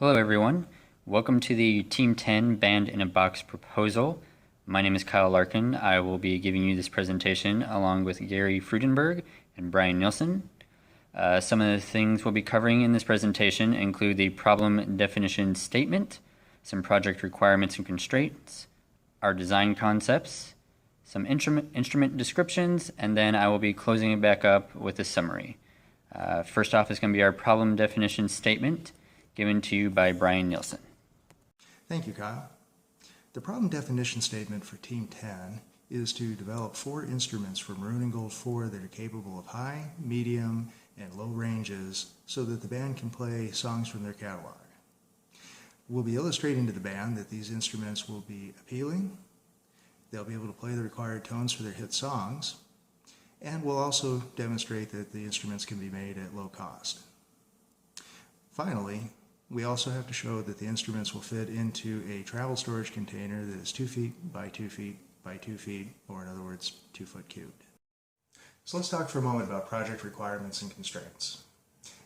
Hello everyone, welcome to the Team 10 Band in a Box proposal. My name is Kyle Larkin. I will be giving you this presentation along with Gary Friudenberg and Brian Nielsen. Some of the things we'll be covering in this presentation include the problem definition statement, some project requirements and constraints, our design concepts, some instrument descriptions, and then I will be closing it back up with a summary. First off is going to be our problem definition statement, given to you by Brian Nielsen. Thank you, Kyle. The problem definition statement for Team 10 is to develop 4 instruments for Maroon and Gold 4 that are capable of high, medium, and low ranges so that the band can play songs from their catalog. We'll be illustrating to the band that these instruments will be appealing, they'll be able to play the required tones for their hit songs, and we'll also demonstrate that the instruments can be made at low cost. Finally, we also have to show that the instruments will fit into a travel storage container that is 2 feet by 2 feet by 2 feet, or in other words, 2 foot cubed. So let's talk for a moment about project requirements and constraints.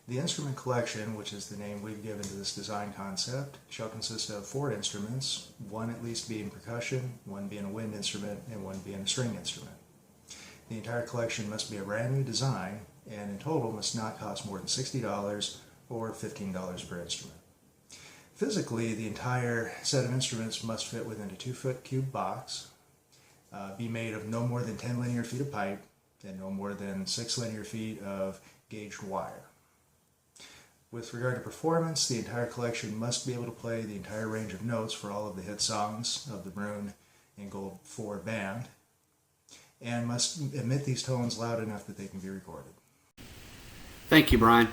The instrument collection, which is the name we've given to this design concept, shall consist of 4 instruments, 1 at least being percussion, 1 being a wind instrument, and 1 being a string instrument. The entire collection must be a brand new design, and in total must not cost more than $60 or $15 per instrument. Physically, the entire set of instruments must fit within a 2 foot cube box, be made of no more than 10 linear feet of pipe, and no more than 6 linear feet of gauged wire. With regard to performance, the entire collection must be able to play the entire range of notes for all of the hit songs of the Maroon and Gold 4 band, and must emit these tones loud enough that they can be recorded. Thank you, Brian.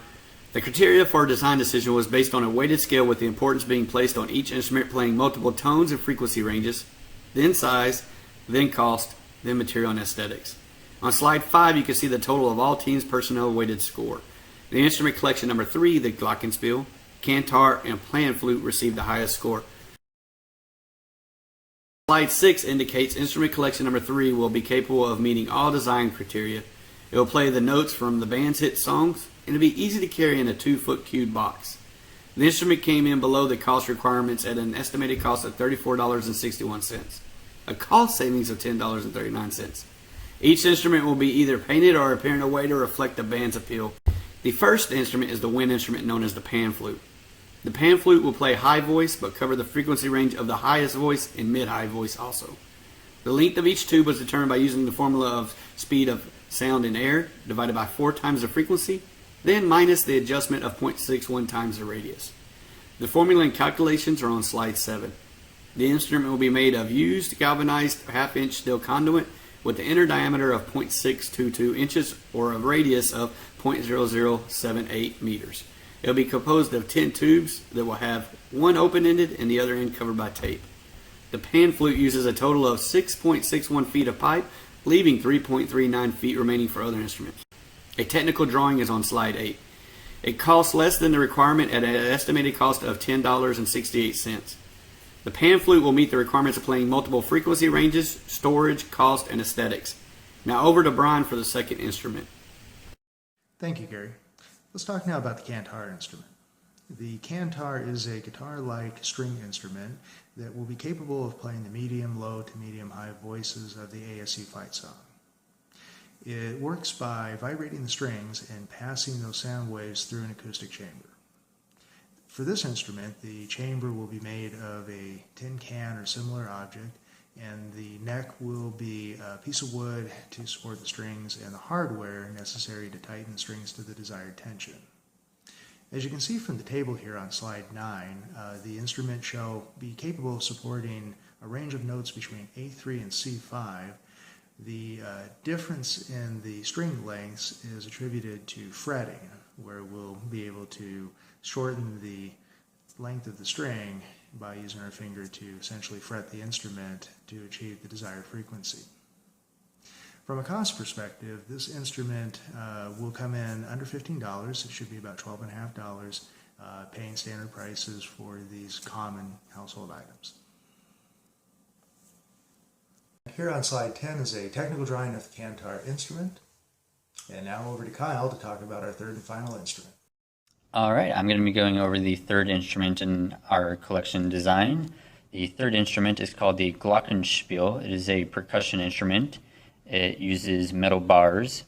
The criteria for a design decision was based on a weighted scale with the importance being placed on each instrument playing multiple tones and frequency ranges, then size, then cost, then material and aesthetics. On slide 5, you can see the total of all teams' personnel weighted score. The instrument collection number 3, the glockenspiel, cantar, and pan flute received the highest score. Slide 6 indicates instrument collection number 3 will be capable of meeting all design criteria. It will play the notes from the band's hit songs, and it'll be easy to carry in a 2 foot cube box. The instrument came in below the cost requirements at an estimated cost of $34.61, a cost savings of $10.39. Each instrument will be either painted or appear in a way to reflect the band's appeal. The first instrument is the wind instrument known as the pan flute. The pan flute will play high voice but cover the frequency range of the highest voice and mid-high voice also. The length of each tube was determined by using the formula of speed of sound in air divided by 4 times the frequency, then minus the adjustment of 0.61 times the radius. The formula and calculations are on slide 7. The instrument will be made of used galvanized half-inch steel conduit with the inner diameter of 0.622 inches or a radius of 0.0078 meters. It will be composed of 10 tubes that will have one open-ended and the other end covered by tape. The pan flute uses a total of 6.61 feet of pipe, leaving 3.39 feet remaining for other instruments. A technical drawing is on slide 8. It costs less than the requirement at an estimated cost of $10.68. The pan flute will meet the requirements of playing multiple frequency ranges, storage, cost, and aesthetics. Now over to Brian for the second instrument. Thank you, Gary. Let's talk now about the cantar instrument. The cantar is a guitar-like string instrument that will be capable of playing the medium, low to medium high voices of the ASC fight song. It works by vibrating the strings and passing those sound waves through an acoustic chamber. For this instrument, the chamber will be made of a tin can or similar object, and the neck will be a piece of wood to support the strings and the hardware necessary to tighten the strings to the desired tension. As you can see from the table here on slide 9, the instrument shall be capable of supporting a range of notes between A3 and C5. The difference in the string lengths is attributed to fretting, where we'll be able to shorten the length of the string by using our finger to essentially fret the instrument to achieve the desired frequency. From a cost perspective, this instrument will come in under $15. It should be about $12.50, paying standard prices for these common household items. Here on slide 10 is a technical drawing of the cantar instrument. And now over to Kyle to talk about our third and final instrument. All right, I'm going to be going over the third instrument in our collection design. The third instrument is called the Glockenspiel. It is a percussion instrument. It uses metal bars.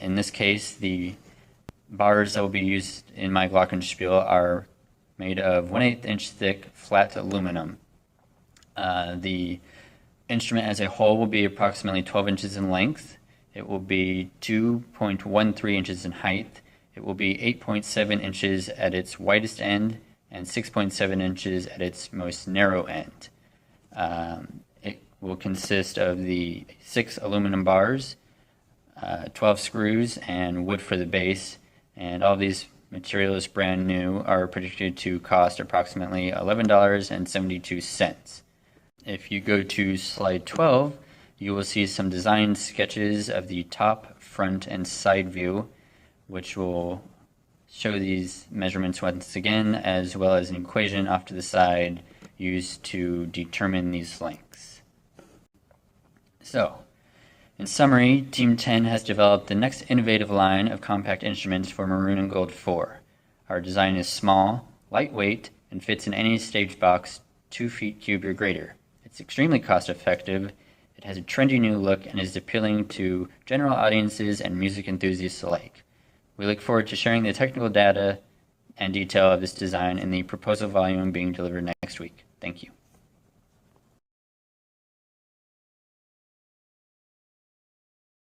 In this case, the bars that will be used in my Glockenspiel are made of 1/8 inch thick flat aluminum. The instrument as a whole will be approximately 12 inches in length. It will be 2.13 inches in height. It will be 8.7 inches at its widest end and 6.7 inches at its most narrow end. It will consist of the 6 aluminum bars, 12 screws, and wood for the base. And all these materials, brand new, are predicted to cost approximately $11.72. If you go to slide 12, you will see some design sketches of the top, front, and side view, which will show these measurements once again, as well as an equation off to the side used to determine these lengths. So, in summary, Team 10 has developed the next innovative line of compact instruments for Maroon and Gold 4. Our design is small, lightweight, and fits in any stage box 2 feet cubed or greater. It's extremely cost effective. It has a trendy new look and is appealing to general audiences and music enthusiasts alike. We look forward to sharing the technical data and detail of this design in the proposal volume being delivered next week. Thank you.